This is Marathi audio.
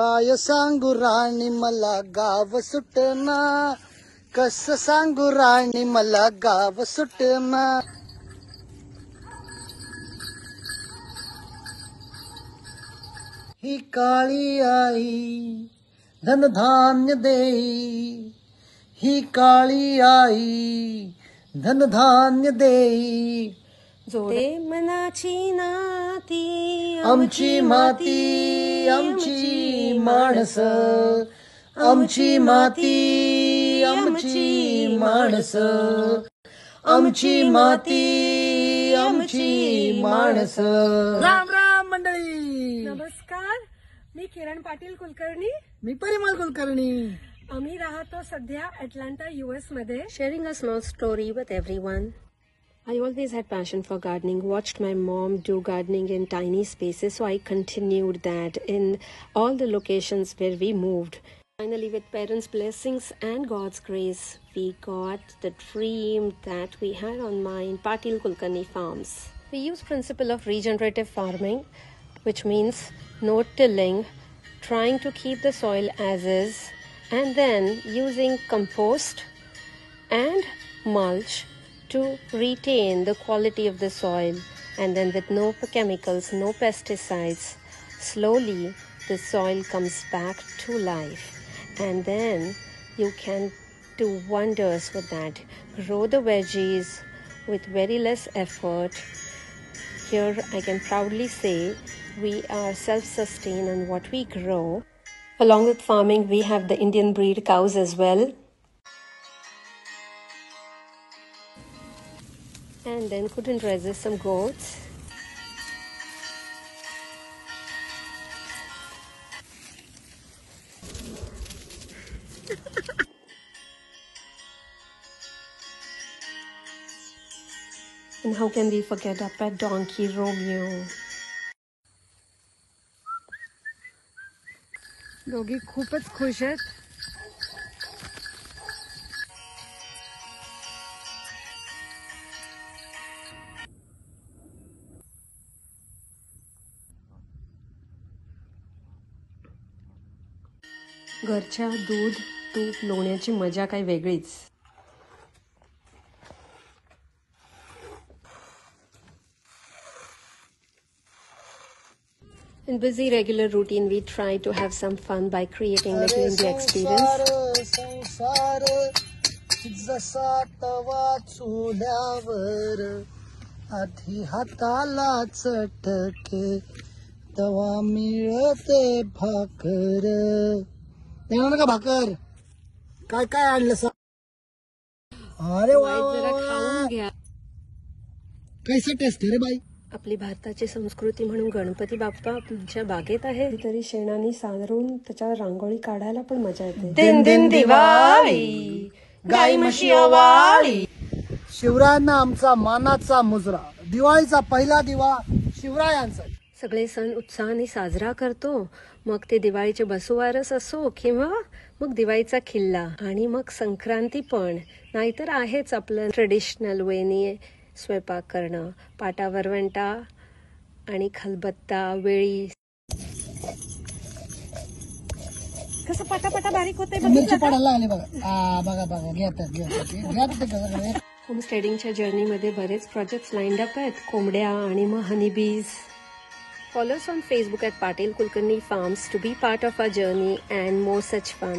काय सांगू राणी मला गाव सुटना, कस सांगू राणी मला गाव सुटना. ही काळी आई धनधान्य देई, ही काळी आई धनधान्य देई. जोडे मनाची नाती आमची माती आमची माणस, आमची माती आमची माणस, आमची माती आमची माणस. राम राम मंडळी. नमस्कार, मी किरण पाटील कुलकर्णी. मी परिमल कुलकर्णी. आम्ही राहतो सध्या अटलांटा US मध्ये. Sharing a small story with everyone. I always had passion for gardening, watched my mom do gardening in tiny spaces, so I continued that in all the locations where we moved. Finally, with parents' blessings and God's grace, we got the dream that we had on mind, Patil Kulkarni Farms. We use principle of regenerative farming, which means no tilling, trying to keep the soil as is, and then using compost and mulch to retain the quality of the soil, and then with no chemicals, no pesticides, slowly the soil comes back to life, and then you can do wonders with that. Grow the veggies with very less effort. Here I can proudly say we are self-sustained on what we grow. Along with farming, we have the Indian breed cows as well. And then couldn't resist some goats. And how can we forget our pet donkey Romeo? दोघी खूपच खुश आहेत. घरच्या दूध तूप लोण्याची मजा काही वेगळीच. In busy regular routine, we try to have some fun by creating little India experience. संसार जसा तवा चुल्यावर, आधी हाताला चटके तवा मिळते भाकर. देणार का भाकर? काय काय आणलं सा? अरे वा जरा खाऊन घ्या. कैसा टेस्ट रे बाई. आपली भारताची संस्कृती म्हणून गणपती बाप्पा आमच्या बागेत आहे. तरी शेणाने सारून त्याच्यावर रांगोळी काढायला पण मजा येते. दिन दिन दिवाळी, गाई म्हशी ओवाळी. शिवरायांना आमचा मानाचा मुजरा. दिवाळीचा पहिला दिवा शिवरायांचा. सगळे सण उत्साहाने साजरा करतो. मग ते दिवाळीचे बसुवारस असो किंवा मग दिवाळीचा किल्ला, आणि मग संक्रांती पण. नाहीतर आहेच आपलं ट्रेडिशनल वेनी स्वयंपाक करणं, पाटा वरवंटा आणि खलबत्ता वेळी. कसं पटापटा बारीक होते. मिरची पाडायला आले बघा. बघा बघा घ्या. होमस्टेडिंगच्या जर्नीमध्ये बरेच प्रोजेक्ट्स लाईन्ड अप आहेत. कोंबड्या आणि मग honeybees. Follow us on Facebook at Patil Kulkarni Farms to be part of our journey and more such fun.